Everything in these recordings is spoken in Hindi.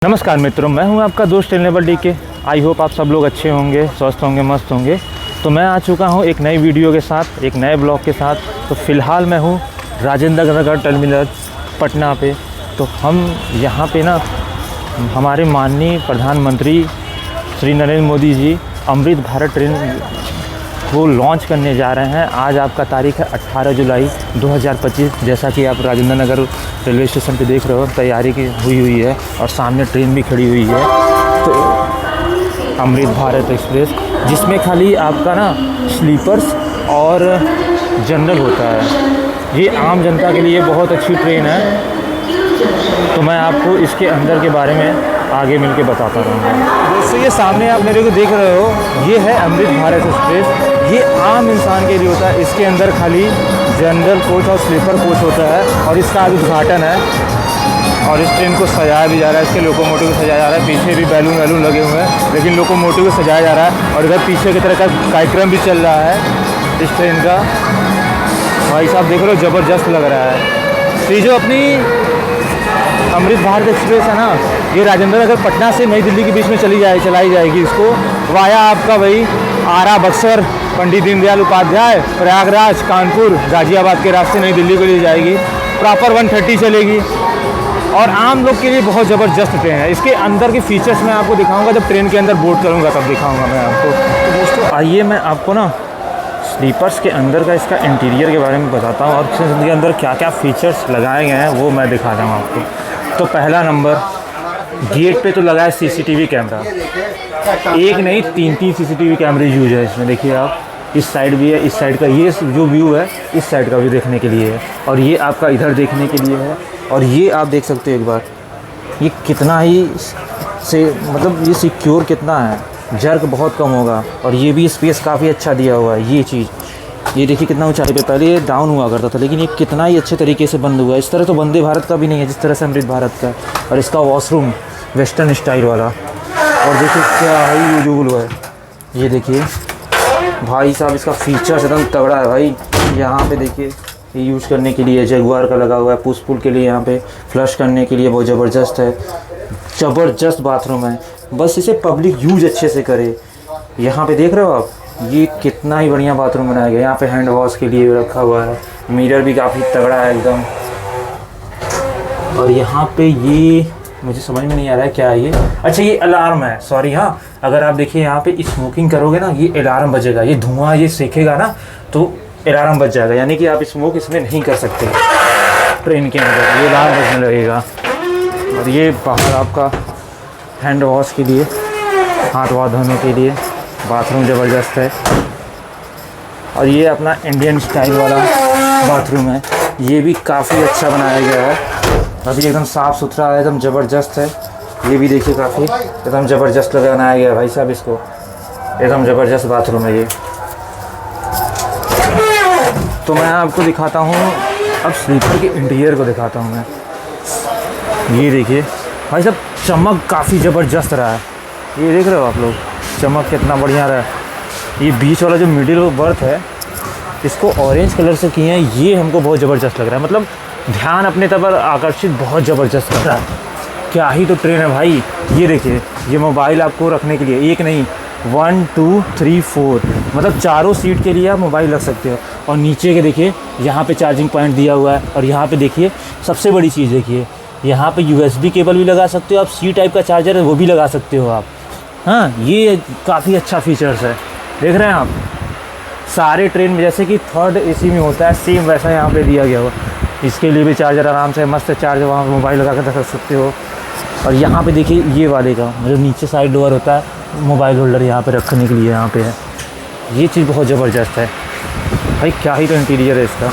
नमस्कार मित्रों, मैं हूं आपका दोस्त ट्रेनेबल डी के। आई होप आप सब लोग अच्छे होंगे, स्वस्थ होंगे, मस्त होंगे। तो मैं आ चुका हूं एक नई वीडियो के साथ, एक नए ब्लॉग के साथ। तो फ़िलहाल मैं हूं राजेंद्र नगर टर्मिनल पटना पे। तो हम यहां पे ना हमारे माननीय प्रधानमंत्री श्री नरेंद्र मोदी जी अमृत भारत ट्रेन वो लॉन्च करने जा रहे हैं। आज आपका तारीख़ है 18 जुलाई 2025। जैसा कि आप राजेंद्र नगर रेलवे स्टेशन पे देख रहे हो, तैयारी की हुई है और सामने ट्रेन भी खड़ी हुई है। तो अमृत भारत एक्सप्रेस, जिसमें खाली आपका ना स्लीपर्स और जनरल होता है। ये आम जनता के लिए बहुत अच्छी ट्रेन है। तो मैं आपको इसके अंदर के बारे में आगे मिलके बताता रहूँगा। दोस्तों, ये सामने आप मेरे को देख रहे हो, ये है अमृत भारत एक्सप्रेस। ये आम इंसान के लिए होता है। इसके अंदर खाली जनरल कोच और स्लीपर कोच होता है और इसका आज उद्घाटन है। और इस ट्रेन को सजाया भी जा रहा है, इसके लोकोमोटिव को सजाया जा रहा है। पीछे भी बैलून वैलून लगे हुए हैं, लेकिन लोकोमोटिव को सजाया जा रहा है। और इधर पीछे की तरह का कार्यक्रम भी चल रहा है इस ट्रेन का। भाई साहब देख लो, ज़बरदस्त लग रहा है। तो ये जो अपनी अमृत भारत एक्सप्रेस है ना, ये राजेंद्र नगर पटना से नई दिल्ली के बीच में चलाई जाएगी। इसको वाया आपका भाई आरा, बक्सर, पंडित दीनदयाल उपाध्याय, प्रयागराज, कानपुर, गाज़ियाबाद के रास्ते नई दिल्ली को ले जाएगी। प्रॉपर 130 चलेगी और आम लोग के लिए बहुत ज़बरदस्त ट्रेन है। इसके अंदर के फीचर्स मैं आपको दिखाऊंगा, जब ट्रेन के अंदर बोर्ड करूँगा तब दिखाऊँगा मैं आपको। तो दोस्तों आइए मैं आपको ना स्लीपर्स के अंदर का इसका इंटीरियर के बारे में बताता हूँ और इसके अंदर क्या क्या फ़ीचर्स लगाए गए हैं वो मैं दिखाता हूँ आपको। तो पहला नंबर, गेट पे तो लगा है सीसीटीवी कैमरा। एक नहीं, तीन सीसीटीवी कैमरे यूज है इसमें। देखिए आप, इस साइड भी है, इस साइड का ये जो व्यू है इस साइड का भी देखने के लिए है, और ये आपका इधर देखने के लिए है। और ये आप देख सकते हो एक बार, ये कितना ही से मतलब ये सिक्योर कितना है, जर्क बहुत कम होगा। और ये भी स्पेस काफ़ी अच्छा दिया हुआ है। ये चीज़ ये देखिए कितना ऊंचाई पे, पहले ये डाउन हुआ करता था, लेकिन ये कितना ही अच्छे तरीके से बंद हुआ है। इस तरह तो वंदे भारत का भी नहीं है जिस तरह से अमृत भारत का। और इसका वॉशरूम वेस्टर्न स्टाइल वाला। और देखिए क्या है यूजफुल हुआ है। ये देखिए भाई साहब, इसका फीचर्स एकदम तगड़ा है भाई। यहाँ पे देखिए ये यूज़ करने के लिए जगुआर का लगा हुआ है, पुश पुल के लिए, यहाँ पे फ्लश करने के लिए बहुत ज़बरदस्त है। ज़बरदस्त बाथरूम है, बस इसे पब्लिक यूज अच्छे से करे। यहाँ पे देख रहे हो आप, ये कितना ही बढ़िया बाथरूम बनाया गया है। यहाँ पे हैंड वॉश के लिए रखा हुआ है, मिरर भी काफ़ी तगड़ा है एकदम। और यहाँ पे ये मुझे समझ में नहीं आ रहा है क्या है ये। अच्छा, ये अलार्म है, सॉरी। हाँ, अगर आप देखिए यहाँ पे स्मोकिंग करोगे ना, ये अलार्म बजेगा। ये धुआं ये सेकेगा ना तो अलार्म बज जाएगा, यानी कि आप स्मोक इसमें नहीं कर सकते ट्रेन के अंदर, ये अलार्म बजने लगेगा। और ये बाहर आपका हैंड वॉश के लिए, हाथ वाथ धोने के लिए बाथरूम ज़बरदस्त है। और ये अपना इंडियन स्टाइल वाला बाथरूम है, ये भी काफ़ी अच्छा बनाया गया है। अभी एकदम साफ़ सुथरा है, एकदम ज़बरदस्त है। ये भी देखिए काफ़ी एकदम ज़बरदस्त बनाया गया है भाई साहब इसको, एकदम ज़बरदस्त बाथरूम है ये। तो मैं आपको दिखाता हूँ अब स्लीपर के इंटीरियर को दिखाता हूँ मैं। ये देखिए भाई साहब, चमक काफ़ी ज़बरदस्त रहा है। ये देख रहे हो आप लोग, चमक कितना बढ़िया रहा है। ये बीच वाला जो मिडिल बर्थ है, इसको ऑरेंज कलर से किए हैं। ये हमको बहुत ज़बरदस्त लग रहा है, मतलब ध्यान अपने तरफ आकर्षित बहुत ज़बरदस्त लग रहा है। क्या ही तो ट्रेन है भाई। ये देखिए, ये मोबाइल आपको रखने के लिए, एक नहीं 1 2 3 4 मतलब चारों सीट के लिए आप मोबाइल रख सकते हो। और नीचे के देखिए, यहाँ पे चार्जिंग पॉइंट दिया हुआ है। और यहाँ पे देखिए सबसे बड़ी चीज़ देखिए, यहाँ पे USB केबल भी लगा सकते हो आप, C टाइप का चार्जर है वो भी लगा सकते हो आप। हाँ, ये काफ़ी अच्छा फीचर्स है। देख रहे हैं आप, सारे ट्रेन में जैसे कि थर्ड AC में होता है, सेम वैसा यहाँ पे दिया गया हो। इसके लिए भी चार्जर आराम से मस्त चार्ज, वहाँ मोबाइल लगा कर रख सकते हो। और यहाँ पे देखिए ये वाले का मतलब नीचे साइड डोर होता है, मोबाइल होल्डर यहाँ पे रखने के लिए यहाँ पे है। ये चीज़ बहुत ज़बरदस्त है भाई, क्या ही तो इंटीरियर है इसका।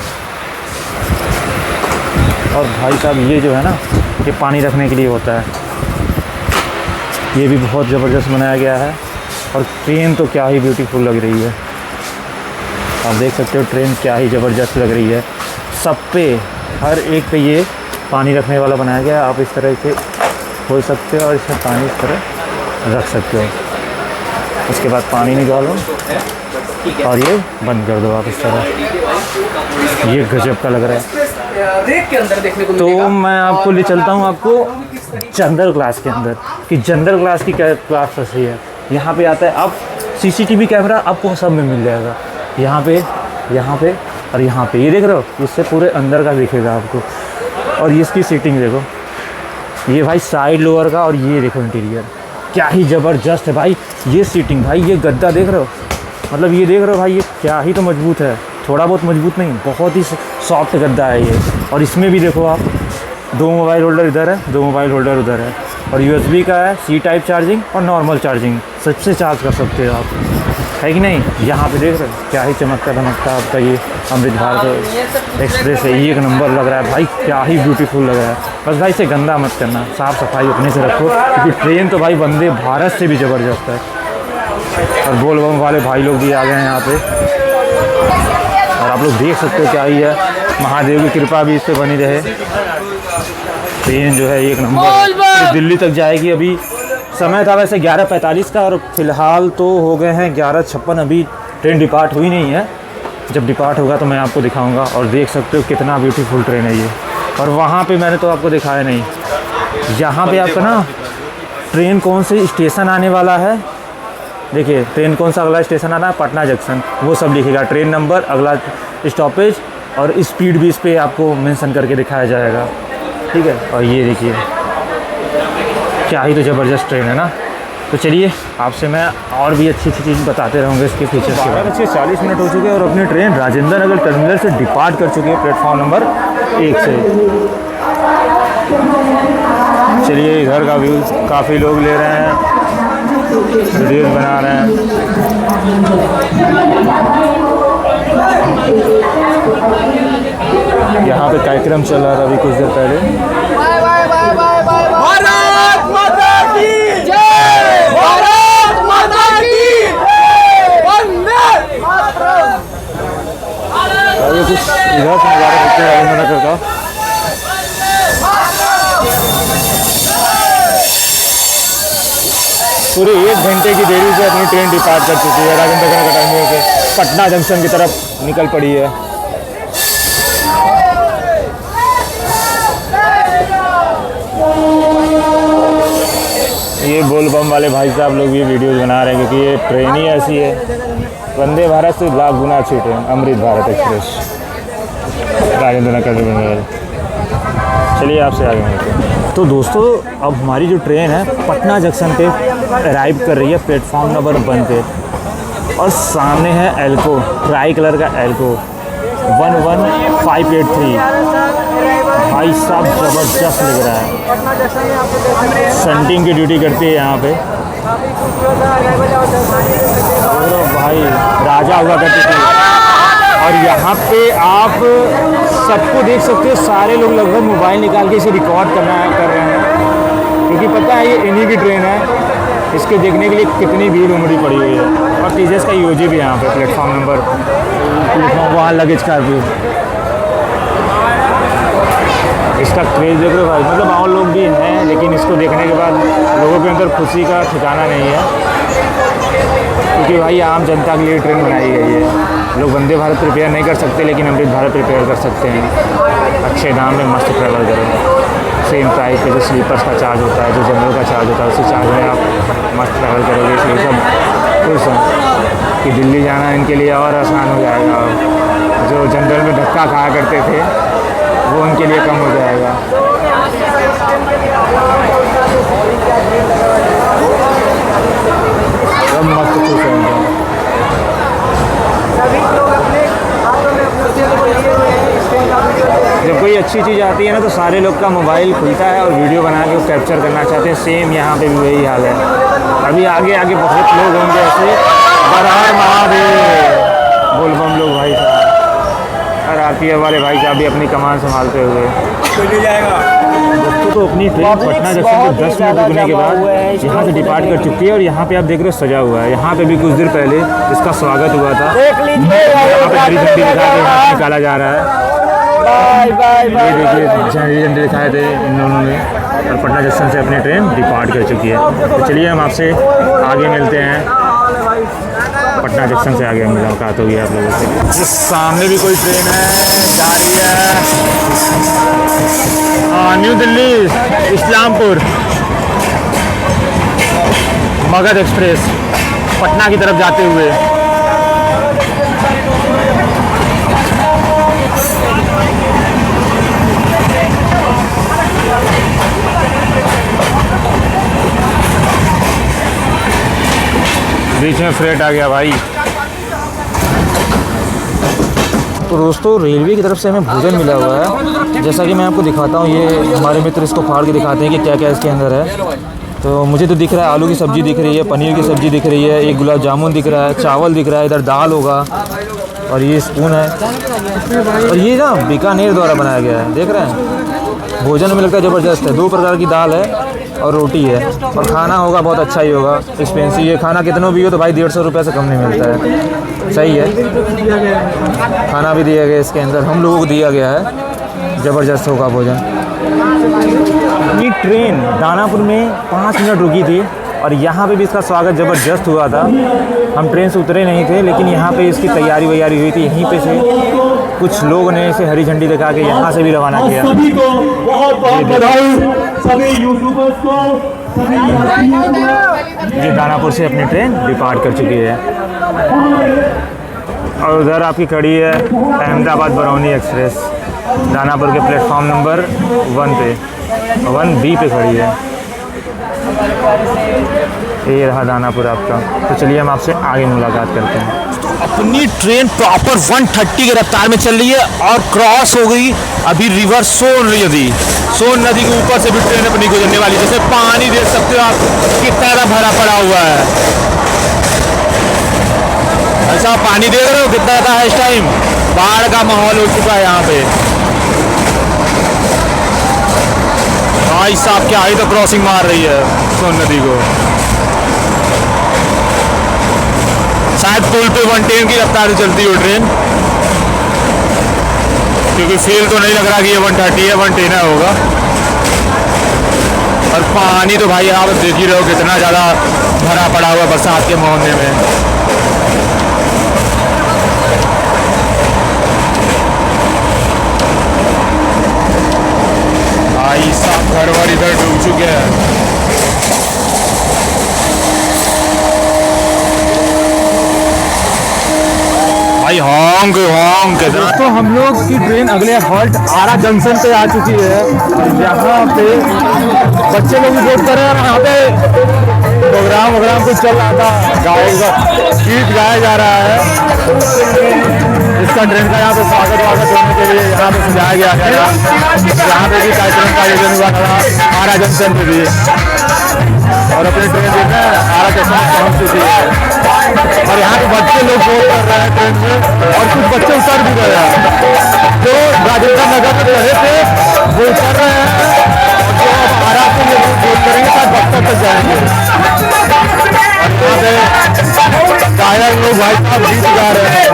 और भाई साहब ये जो है ना, ये पानी रखने के लिए होता है, ये भी बहुत ज़बरदस्त बनाया गया है। और ट्रेन तो क्या ही ब्यूटीफुल लग रही है, आप देख सकते हो ट्रेन क्या ही ज़बरदस्त लग रही है। सब पे, हर एक पे ये पानी रखने वाला बनाया गया है। आप इस तरह से खोल सकते हो और इसमें पानी इस तरह रख सकते हो। उसके बाद पानी निकालो और ये बंद कर दो आप इस तरह। ये गजब का लग रहा है। रेक के अंदर देखने को तो मैं आपको ले चलता हूँ आपको जनरल क्लास के अंदर कि जनरल क्लास की क्या क्लास सही है। यहाँ पे आता है अब CCTV कैमरा आपको सब में मिल जाएगा, यहाँ पे और यहाँ पे, ये देख रहे हो, इससे पूरे अंदर का दिखेगा आपको। और ये इसकी सीटिंग देखो, ये भाई साइड लोअर का, और ये देखो इंटीरियर क्या ही ज़बरदस्त है भाई। ये सीटिंग भाई, ये गद्दा देख रहे हो, मतलब ये देख रहे हो भाई, ये क्या ही तो मजबूत है, थोड़ा बहुत मजबूत नहीं, बहुत ही सॉफ्ट गद्दा है ये। और इसमें भी देखो आप 2 मोबाइल होल्डर इधर है, 2 मोबाइल होल्डर उधर है, और USB का है, C टाइप चार्जिंग और नॉर्मल चार्जिंग, सबसे चार्ज कर सकते हो आप, है कि नहीं। यहाँ पे देख रहे हो क्या ही चमकता धमकता आपका ये अमृत भारत एक्सप्रेस है, ये एक नंबर लग रहा है भाई, क्या ही ब्यूटीफुल लग रहा है। बस भाई इसे गंदा मत करना, साफ़ सफाई अपने से रखो, क्योंकि ट्रेन तो भाई वंदे भारत से भी ज़बरदस्त है। और बोल बम वाले भाई लोग भी आ गए हैं यहाँ पे, और आप लोग देख सकते हो क्या ही है, महादेव की कृपा भी इस पर बनी रहे। ट्रेन जो है एक नंबर, दिल्ली तक जाएगी। अभी समय था वैसे 11:45 का, और फिलहाल तो हो गए हैं 11:56, अभी ट्रेन डिपार्ट हुई नहीं है। जब डिपार्ट होगा तो मैं आपको दिखाऊंगा। और देख सकते हो कितना ब्यूटीफुल ट्रेन है ये। और वहाँ पे मैंने तो आपको दिखाया नहीं, यहाँ पे आपका ना ट्रेन कौन से स्टेशन आने वाला है, देखिए ट्रेन कौन सा अगला स्टेशन आना है, पटना जंक्शन, वो सब लिखेगा, ट्रेन नंबर, अगला स्टॉपेज, और स्पीड भी इस पर आपको मेंशन करके दिखाया जाएगा, ठीक है। और ये देखिए क्या ही तो ज़बरदस्त ट्रेन है ना। तो चलिए आपसे मैं और भी अच्छी चीज़ बताते रहूँगा इसके फीचर्स के बारे में। 12:40 हो चुके हैं और अपनी ट्रेन राजेंद्र नगर टर्मिनल से डिपार्ट कर चुकी है, प्लेटफॉर्म नंबर 1 से। चलिए इधर का व्यू काफ़ी लोग ले रहे हैं, वीडियोज़ बना रहे हैं। यहाँ पे कार्यक्रम चल रहा था अभी कुछ देर पहले। भारत माता की जय, भारत माता की वंदे मातरम। ये कुछ इधर से नज़ारा देखते हैं राजेंद्र नगर का। पूरे 1 घंटे की देरी से अपनी ट्रेन डिपार्ट कर चुकी है, राजेंद्र नगर टर्मिनल से पटना जंक्शन की तरफ निकल पड़ी है। ये बोल बम वाले भाई साहब लोग भी वीडियोज़ बना रहे हैं, क्योंकि ये ट्रेन ही ऐसी है, वंदे भारत से लाख गुना अच्छी train, Amrit Bharat express, Rajendra Nagar terminal. चलिए आपसे आगे मिलते हैं। तो दोस्तों अब हमारी जो ट्रेन है पटना जंक्शन पे अराइव कर रही है, प्लेटफॉर्म नंबर 1 पे, और सामने है एल्को, ट्राई कलर का एल्को 11583। भाई साहब ज़बरदस्त लग रहा है, सेंटिंग की ड्यूटी करती है यहाँ पे। और भाई राजा हुआ करती थी। और यहाँ पे आप सबको देख सकते हो, सारे लोग लगभग मोबाइल निकाल के इसे रिकॉर्ड कर रहे हैं, क्योंकि पता है ये इन्हीं की ट्रेन है। इसके देखने के लिए कितनी भीड़ उमड़ी पड़ी हुई है। और तेजस का यूजी भी यहाँ पे प्लेटफॉर्म नंबर, वहाँ लगेज का भी इसका क्रेज़ देख रहे हो भाई, मतलब और लोग भी हैं, लेकिन इसको देखने के बाद लोगों के अंदर खुशी का ठिकाना नहीं है, क्योंकि भाई आम जनता के लिए ट्रेन बनाई गई है। लोग वंदे भारत प्रिपेयर नहीं कर सकते, लेकिन अमृत भारत प्रिपेयर कर सकते हैं। अच्छे दाम में मस्त ट्रैवल करें, सेम प्राइस पे जो स्लीपर्स का चार्ज होता है, जो जनरल का चार्ज होता है, उसी चार्ज में आप मस्त ट्रैवल करोगे। इसलिए सब खुश हैं कि दिल्ली जाना इनके लिए और आसान हो जाएगा। जो जनरल में धक्का खाया करते थे वो उनके लिए कम हो जाएगा। सब मस्त खुश होंगे। जब कोई अच्छी चीज़ आती है ना, तो सारे लोग का मोबाइल खुलता है और वीडियो बना के वो कैप्चर करना चाहते हैं। सेम यहाँ पे भी वही हाल है। अभी आगे आगे बहुत लोग होंगे ऐसे, हर हर महादेव बोल बम लोग भाई साहब, और RPF वाले भाई साहब भी अपनी कमान संभालते हुए। दोस्तों तो अपनी ट्रेन पटना जंक्शन के 10 मिनट रुकने के बाद यहाँ से डिपार्ट कर चुकी है, और यहाँ पे आप देख रहे हो सजा हुआ है। यहाँ पे भी कुछ देर पहले इसका स्वागत हुआ था, यहाँ पे हरी झंडी दिखा के निकाला जा रहा है। ये देखिए हरी झंडी दिखाए थे इन दोनों ने, और पटना जंक्शन से अपनी ट्रेन डिपार्ट कर चुकी है। तो चलिए हम आपसे आगे मिलते हैं पटना जंक्शन से आगे मुलाकात होगी आप लोगों से। इस सामने भी कोई ट्रेन है जा रही है न्यू दिल्ली इस्लामपुर मगध एक्सप्रेस पटना की तरफ जाते हुए। बीच में फ्रेट आ गया भाई। तो दोस्तों रेलवे की तरफ से हमें भोजन मिला हुआ है, जैसा कि मैं आपको दिखाता हूँ। ये हमारे मित्र इसको फाड़ के दिखाते हैं कि क्या क्या इसके अंदर है। तो मुझे तो दिख रहा है आलू की सब्ज़ी दिख रही है, पनीर की सब्ज़ी दिख रही है, एक गुलाब जामुन दिख रहा है, चावल दिख रहा है, इधर दाल होगा और ये स्पून है। और ये ना बीकानेर द्वारा बनाया गया है, देख रहे हैं। भोजन में लगता है ज़बरदस्त है। 2 प्रकार की दाल है और रोटी है और खाना होगा बहुत अच्छा ही होगा। एक्सपेंसिव ये खाना कितनों भी हो तो भाई 150 रुपये से कम नहीं मिलता है। सही है, खाना भी दिया गया इसके अंदर, हम लोगों को दिया गया है। ज़बरदस्त होगा भोजन। अपनी ट्रेन दानापुर में 5 मिनट रुकी थी और यहाँ पे भी इसका स्वागत ज़बरदस्त हुआ था। हम ट्रेन से उतरे नहीं थे लेकिन यहाँ पे इसकी तैयारी वैयारी हुई थी। यहीं पे से कुछ लोगों ने इसे हरी झंडी दिखा के यहाँ से भी रवाना किया। सभी को बहुत बधाई, सभी यूट्यूबर्स को, ये दानापुर से अपनी ट्रेन डिपार्ट कर चुकी है और उधर आपकी खड़ी है अहमदाबाद बरौनी एक्सप्रेस दानापुर के प्लेटफॉर्म नंबर 1 पे 1B पे खड़ी है। ये रहा दानापुर आपका। तो चलिए हम आपसे आगे मुलाकात करते हैं। अपनी ट्रेन प्रॉपर 130 की रफ्तार में चल रही है और क्रॉस हो गई अभी रिवर सोन नदी। सोन नदी के ऊपर से भी ट्रेन अपनी गुजरने वाली। जैसे पानी देख सकते हो आप कितना ज़्यादा भरा पड़ा हुआ है। ऐसा पानी देख रहे हो कितना ज़्यादा है। इस टाइम बाढ़ का माहौल हो चुका है यहाँ पे। भाई साहब क्या ही तो क्रॉसिंग मार रही है सोन नदी को। शायद पुल पे 110 की रफ्तार से चलती हो ट्रेन, क्योंकि फील तो नहीं लग रहा कि ये 130 है, 110 होगा। और पानी तो भाई आप देख ही रहे हो कितना ज़्यादा भरा पड़ा हुआ बरसात के महीने में। भाई साहब घर वर इधर डूब चुके हैं। भाई होंग दोस्तों हम लोग की ट्रेन अगले हॉल्ट आरा जंक्शन पे आ चुकी है और यहाँ पे बच्चे लोग भी वेट कर रहे हैं। यहाँ पे प्रोग्राम कुछ चल रहा था, गीत गाया जा रहा है। इसका ट्रेन का यहाँ पे स्वागत होने के लिए यहाँ पे सजाया गया है। यहाँ पे भी कार्यक्रम का आयोजन हुआ था आरा जंक्शन पे भी। और अपनी ट्रेन जो है आरा के साथ पहुँच चुकी है और यहाँ पे बच्चे लोग बोल कर रहे हैं ट्रेन में और कुछ बच्चे उतर भी गए हैं। जो राजेंद्र नगर में चढ़े थे वो उतर रहे हैं और जो अब आरा से ये बोल करेंगे शायद बक्सर तक जाएंगे। और यहाँ पे गायक लोग भाई साहब गीत गा रहे हैं।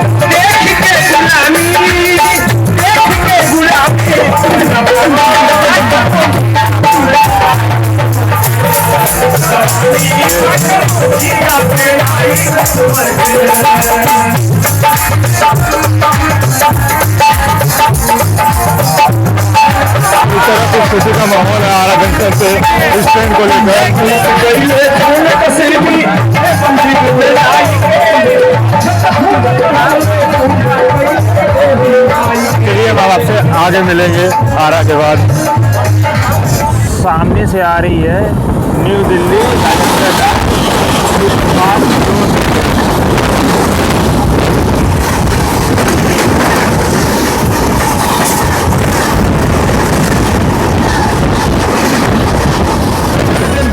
खुशी का माहौल है आरा जंक्शन से इस ट्रेन को लेकर। चलिए हम आपसे आगे मिलेंगे आरा के बाद। सामने से आ रही है न्यू दिल्ली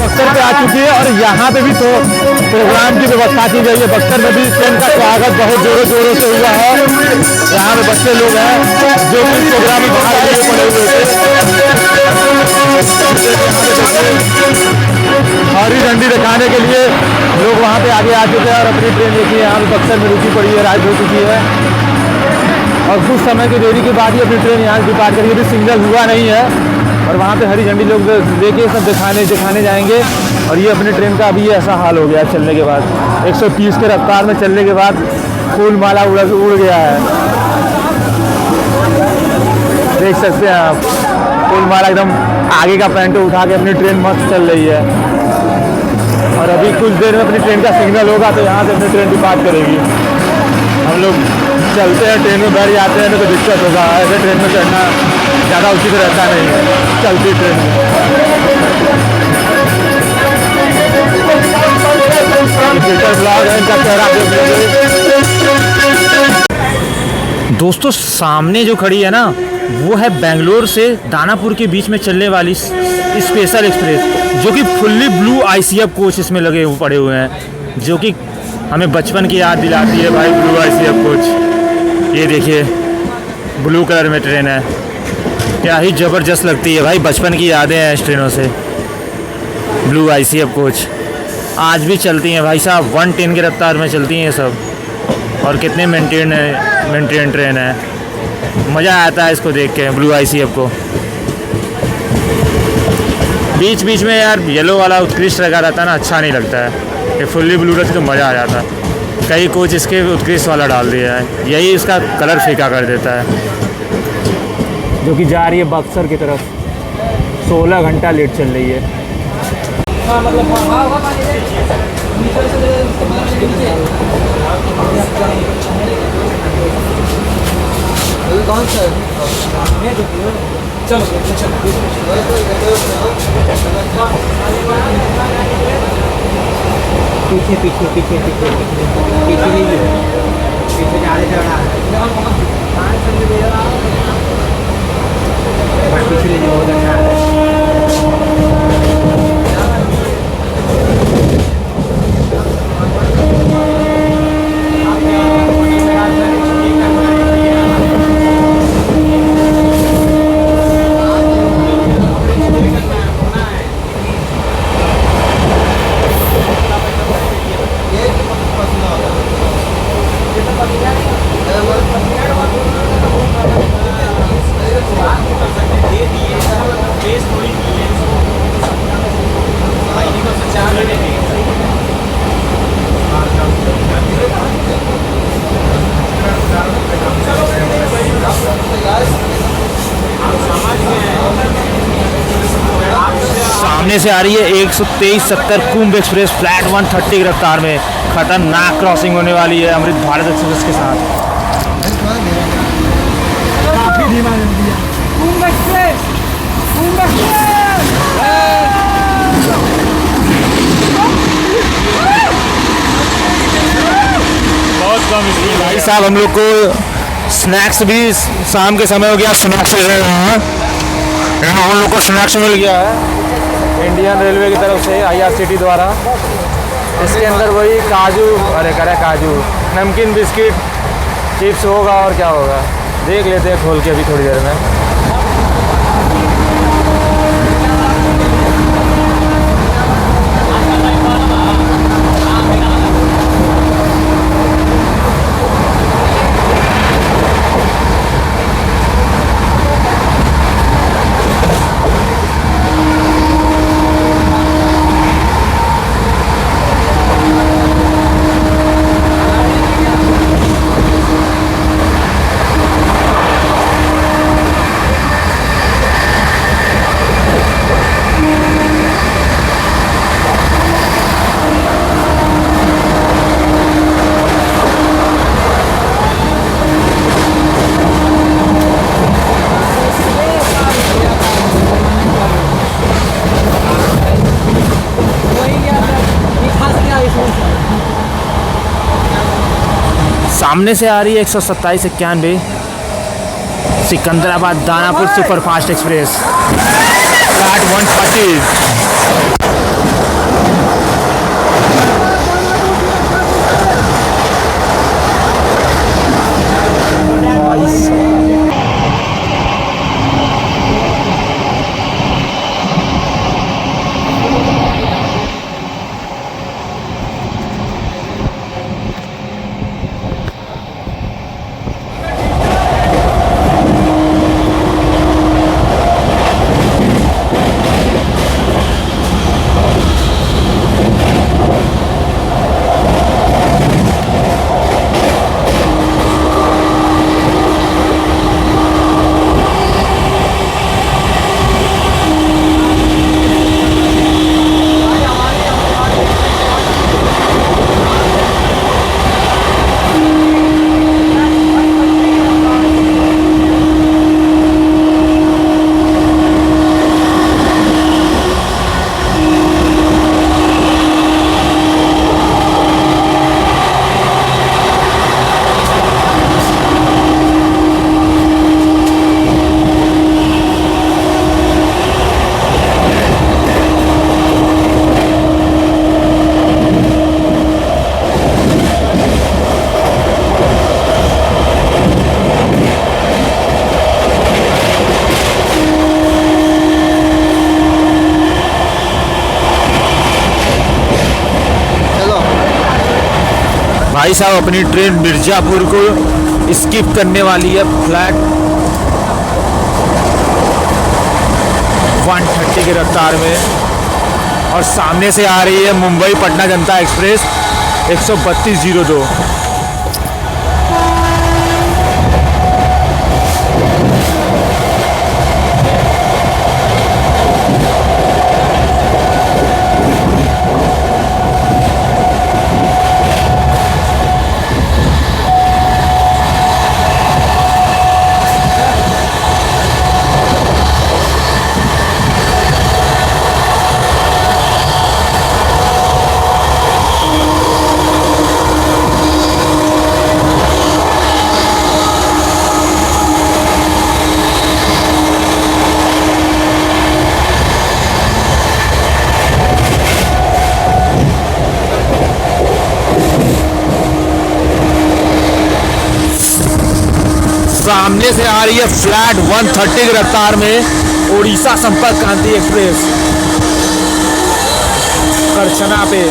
बक्सर पे आ चुकी है और यहाँ पे भी तो प्रोग्राम की व्यवस्था की गई है। बक्सर में भी ट्रेन का स्वागत बहुत जोरों से हुआ है। यहाँ पे बच्चे लोग हैं जो कि प्रोग्राम में भाग लिए पड़े हुए थे। हरी झंडी दिखाने के लिए लोग वहाँ पे आगे आ चुके हैं और अपनी ट्रेन देखिए यहाँ पे बक्सर में रुकी पड़ी है, राइड हो चुकी है और कुछ समय की देरी के बाद ही अपनी ट्रेन यहाँ से डिपार्ट करी। अभी सिग्नल हुआ नहीं है और वहाँ पे हरी झंडी लोग लेके सब दिखाने जाएंगे। और ये अपनी ट्रेन का अभी ऐसा हाल हो गया चलने के बाद, 130 के रफ्तार में चलने के बाद फूल माला उड़ गया है। देख सकते हैं आप, फूल माला एकदम आगे का पैंट उठा के अपनी ट्रेन मस्त चल रही है। और अभी कुछ देर में अपनी ट्रेन का सिग्नल होगा तो यहाँ से अपनी ट्रेन डिपार्ट करेगी। हम लोग चलते हैं, ट्रेन में बैठ जाते हैं तो दिक्कत होगा, ऐसे ट्रेन में चढ़ना ज़्यादा उचित रहता नहीं है चलती ट्रेन में। दोस्तों सामने जो खड़ी है ना, वो है बेंगलोर से दानापुर के बीच में चलने वाली स्पेशल एक्सप्रेस, जो कि फुल्ली ब्लू ICF कोच इसमें लगे हुए पड़े हुए हैं, जो कि हमें बचपन की याद दिलाती है भाई। ब्लू ICF कोच, ये देखिए ब्लू कलर में ट्रेन है, क्या ही ज़बरदस्त लगती है भाई। बचपन की यादें हैं इस ट्रेनों से। ब्लू ICF कोच आज भी चलती हैं भाई साहब, 110 की रफ्तार में चलती हैं ये सब। और कितने मेंटेन ट्रेन है, मज़ा आता है इसको देख के, ब्लू ICF को। बीच बीच में यार येलो वाला उत्कृष्ट लगा रहता है ना, अच्छा नहीं लगता है। ये फुल्ली ब्लू रहती तो मज़ा आ जाता। कई कोच इसके उत्कृष्ट वाला डाल दिया है, यही इसका कलर फीका कर देता है। जो कि जा रही है बक्सर की तरफ, 16 घंटा लेट चल रही है। कौन सा चलो पीछे पीछे पीछे पीछे पीछे नहीं, पीछे ज़्यादा चढ़ा है, पीछे ले जाओ, बहुत अच्छा है। सामने से आ रही है 123-70 कुंभ एक्सप्रेस फ्लैट 130 की रफ्तार में। खतरनाक क्रॉसिंग होने वाली है अमृत भारत एक्सप्रेस के साथ। कुंभ एक्सप्रेस, कुंभ एक्सप्रेस। बहुत कम स्पीड भाई साहब। हम लोग को स्नैक्स भी शाम के समय हो गया, स्नैक्स ले रहे हैं। हम लोग को स्नैक्स मिल गया है इंडियन रेलवे की तरफ से, IRCT द्वारा। इसके अंदर वही काजू, अरे करे काजू, नमकीन, बिस्किट, चिप्स होगा और क्या होगा, देख लेते हैं खोल के अभी थोड़ी देर में। सामने से आ रही है 127-91 Secunderabad Danapur superfast express flat 130। भाई साहब अपनी ट्रेन मिर्ज़ापुर को स्किप करने वाली है फ्लैट 130 की रफ्तार में, और सामने से आ रही है मुंबई पटना जनता एक्सप्रेस 13202। सामने से आ रही है फ्लैट 130 की रफ्तार में उड़ीसा संपर्क क्रांति एक्सप्रेस करछना पे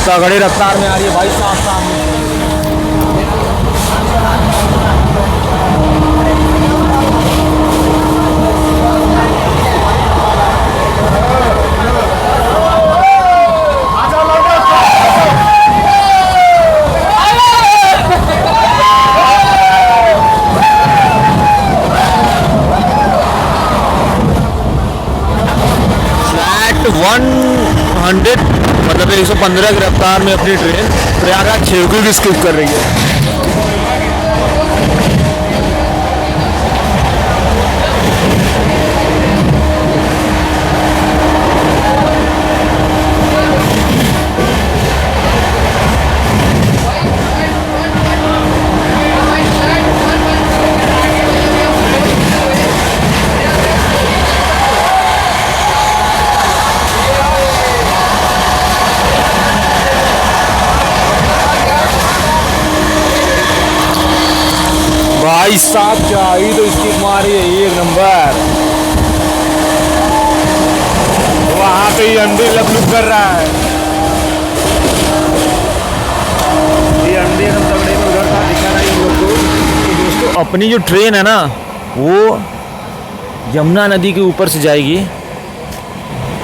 तगड़ी रफ्तार में आ रही है भाई साहब सामने। मतलब 115 की रफ्तार में अपनी ट्रेन प्रयागराज छेवकी की स्किप कर रही है। भाई साहब क्या ही तो इसकी मारी है एक नंबर, वहां पे ही अंडे लपलुप कर रहा है। ये अंडे एकदम तगड़े में उधर था, दिखा रहा है इन लोग को। तो दोस्तों अपनी जो ट्रेन है ना वो यमुना नदी के ऊपर से जाएगी,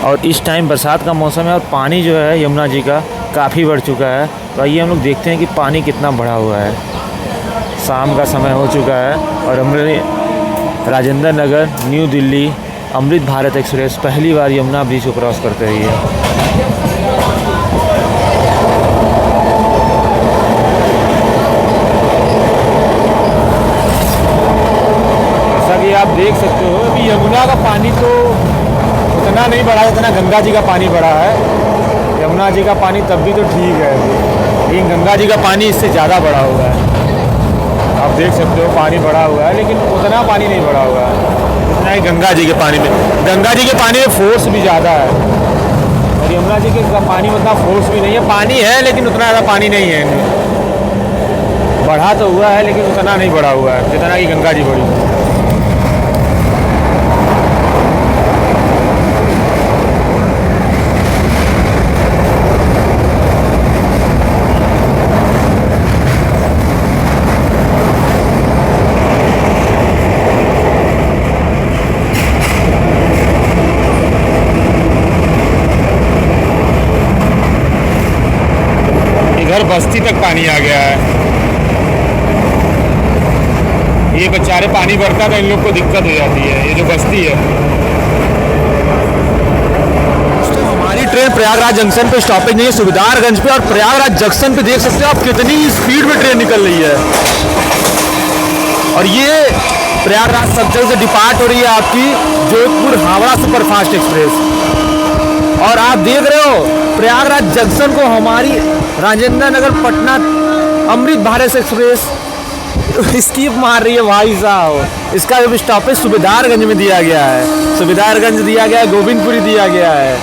और इस टाइम बरसात का मौसम है और पानी जो है यमुना जी का काफ़ी बढ़ चुका है। तो आइए हम लोग देखते हैं कि पानी कितना बढ़ा हुआ है। शाम का समय हो चुका है और राजेंद्र नगर न्यू दिल्ली अमृत भारत एक्सप्रेस पहली बार यमुना ब्रिज को क्रॉस कर रही है। जैसा कि आप देख सकते हो कि यमुना का पानी तो उतना नहीं बढ़ा जितना गंगा जी का पानी बढ़ा है। यमुना जी का पानी तब भी तो ठीक है, लेकिन गंगा जी का पानी इससे ज़्यादा बढ़ा हुआ है। आप देख सकते हो पानी बढ़ा हुआ है, लेकिन उतना पानी नहीं बढ़ा हुआ है जितना ही गंगा जी के पानी में। गंगा जी के पानी में फोर्स भी ज़्यादा है और यमुना जी के पानी में उतना फोर्स भी नहीं है। पानी है लेकिन उतना ज़्यादा पानी नहीं है इनमें। बढ़ा तो हुआ है लेकिन उतना नहीं बढ़ा हुआ है जितना कि गंगा जी बढ़ी। इधर बस्ती तक पानी आ गया है। ये बेचारे पानी बढ़ता तो इन लोग को दिक्कत हो जाती है, ये जो बस्ती है। तो हमारी ट्रेन प्रयागराज जंक्शन पे स्टॉपेज नहीं है, सुबेदारगंज पे, और प्रयागराज जंक्शन पे देख सकते हो आप कितनी स्पीड में ट्रेन निकल रही है। और ये प्रयागराज सब से डिपार्ट हो रही है आपकी जोधपुर हावड़ा सुपरफास्ट एक्सप्रेस। और आप देख रहे हो प्रयागराज जंक्शन को हमारी राजेंद्र नगर पटना अमृत भारत एक्सप्रेस स्किप मार रही है भाई साहब। इसका जो स्टॉपेज सुबेदारगंज में दिया गया है, सुबेदारगंज दिया गया है, गोविंदपुरी दिया गया है।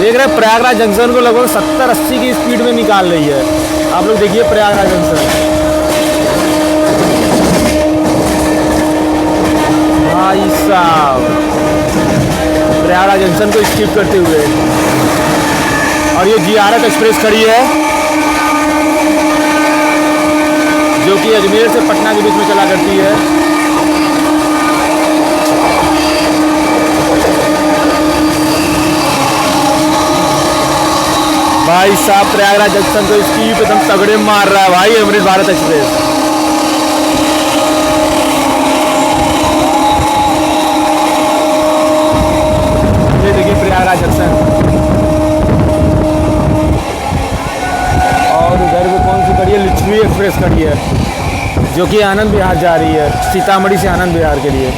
देख रहे हैं प्रयागराज जंक्शन को लगभग 70-80 की स्पीड में निकाल रही है। आप लोग देखिए प्रयागराज जंक्शन भाई साहब, प्रयागराज जंक्शन को स्किप करते हुए और ये ज़ियारत एक्सप्रेस खड़ी है जो कि अजमेर से पटना के बीच में चला करती है। भाई साहब प्रयागराज जंक्शन तो इसकी एकदम तगड़े मार रहा है भाई अमृत भारत एक्सप्रेस। ये देखिए प्रयागराज जंक्शन, और उधर भी कौन सी खड़ी है, लिच्छवी एक्सप्रेस खड़ी है जो कि आनंद विहार जा रही है, सीतामढ़ी से आनंद विहार के लिए।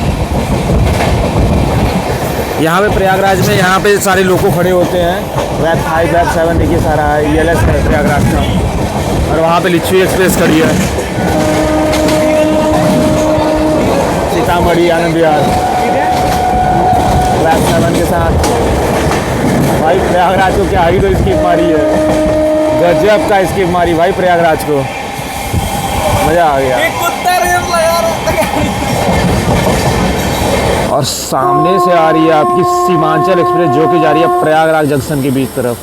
यहाँ पे प्रयागराज में यहाँ पे सारे लोगों खड़े होते हैं, वैब 5 वैब 7 देखिए सारा ELS है प्रयागराज का। और वहाँ पे लिच्छवी एक्सप्रेस खड़ी है, सीतामढ़ी आनंद विहार वैब 7 के साथ। भाई प्रयागराज को क्या ही तो स्किप मारी है, गजब का स्किप मारी भाई प्रयागराज को, मज़ा आ गया। और सामने से आ रही है आपकी सीमांचल एक्सप्रेस जो कि जा रही है प्रयागराज जंक्शन के बीच तरफ।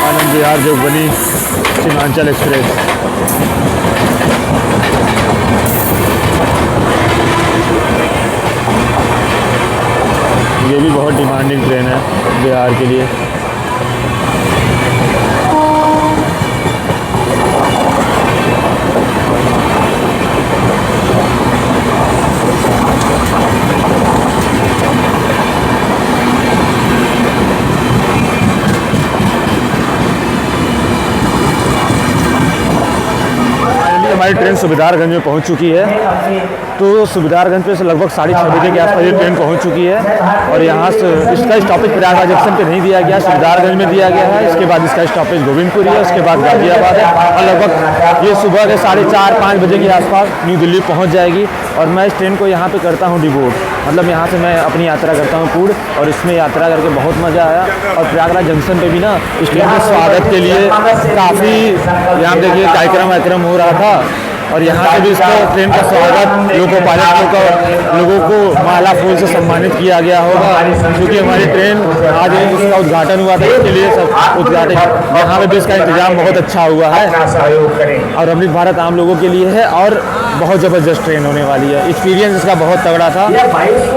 आनंद विहार जो बनी सीमांचल एक्सप्रेस। ये भी बहुत डिमांडिंग ट्रेन है बिहार के लिए। हमारी ट्रेन सुबेदारगंज में पहुंच चुकी है। तो सुबेदारगंज पे से लगभग 6:30 बजे के आसपास ये ट्रेन पहुंच चुकी है। और यहाँ से इसका स्टॉपेज प्रयागराज जंक्शन पे नहीं दिया गया, सुबेदारगंज में दिया गया है। इसके बाद इसका स्टॉपेज गोविंदपुर है, उसके बाद गाजियाबाद है। और लगभग ये सुबह के 4:30-5 बजे के आसपास न्यू दिल्ली पहुँच जाएगी। और मैं इस ट्रेन को यहाँ पर करता हूँ डिवोट, मतलब यहाँ से मैं अपनी यात्रा करता हूँ पूर्ण। और इसमें यात्रा करके बहुत मज़ा आया। और प्रयागराज जंक्शन पे भी ना इस ट्रेन के स्वागत के लिए काफ़ी यहाँ देखिए कार्यक्रम हो रहा था। और यहाँ पे भी इसका ट्रेन का स्वागत लोको पायलट लोगों को माला फूल से सम्मानित किया गया होगा, क्योंकि हमारी ट्रेन आज इसका उद्घाटन हुआ था, इसके लिए सब उद्घाटन यहाँ पे भी इसका इंतजाम बहुत अच्छा हुआ है। और अमृत भारत आम लोगों के लिए है और बहुत ज़बरदस्त ट्रेन होने वाली है। एक्सपीरियंस इसका बहुत तगड़ा था।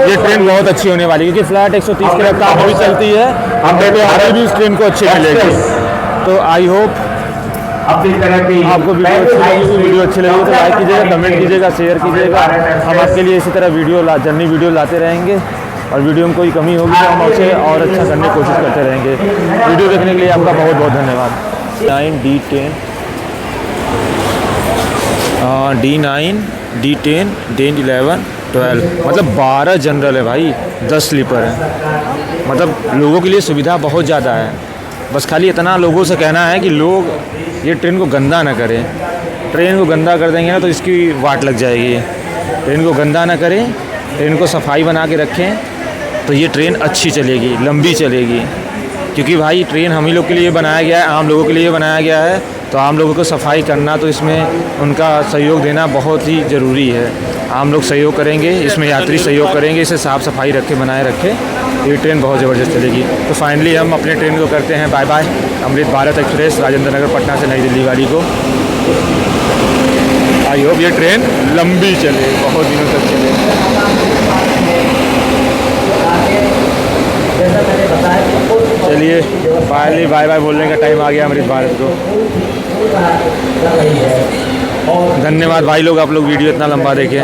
ये ट्रेन बहुत अच्छी होने वाली है क्योंकि फ्लैट 130 की रफ्तार में भी चलती है। हम पे आगे भी इस ट्रेन को अच्छी मिलेगी। तो आई होप आपको वीडियो अच्छी लगी तो लाइक कीजिएगा, कमेंट कीजिएगा, शेयर कीजिएगा। हम आपके लिए इसी तरह जर्नी वीडियो लाते रहेंगे। और वीडियो में कोई कमी होगी तो हम उसे और अच्छा करने की कोशिश करते रहेंगे। वीडियो देखने के लिए आपका बहुत बहुत धन्यवाद। 9 D10 D9 D10 D 11 12 मतलब 12 जनरल है भाई, 10 स्लीपर है। मतलब लोगों के लिए सुविधा बहुत ज़्यादा है। बस खाली इतना लोगों से कहना है कि लोग ये ट्रेन को गंदा ना करें। ट्रेन को गंदा कर देंगे ना तो इसकी वाट लग जाएगी। ट्रेन को गंदा ना करें, ट्रेन को सफाई बना के रखें तो ये ट्रेन अच्छी चलेगी, लंबी चलेगी। क्योंकि भाई ट्रेन हम ही लोग के लिए बनाया गया है, आम लोगों के लिए बनाया गया है। तो आम लोगों को सफाई करना, तो इसमें उनका सहयोग देना बहुत ही ज़रूरी है। आम लोग सहयोग करेंगे, इसमें यात्री सहयोग करेंगे, इसे साफ़ सफाई बनाए रखें, ये ट्रेन बहुत ज़बरदस्त चलेगी। तो फाइनली हम अपने ट्रेन को करते हैं bye bye. Amrit Bharat express Rajendra Nagar Patna से नई दिल्ली वाली को। आई होप ये ट्रेन लंबी चले, बहुत दिनों तक चले। चलिए फाइनली बाय बाय बोलने का टाइम आ गया अमृत भारत को। धन्यवाद भाई लोग, आप लोग वीडियो इतना लंबा देखें।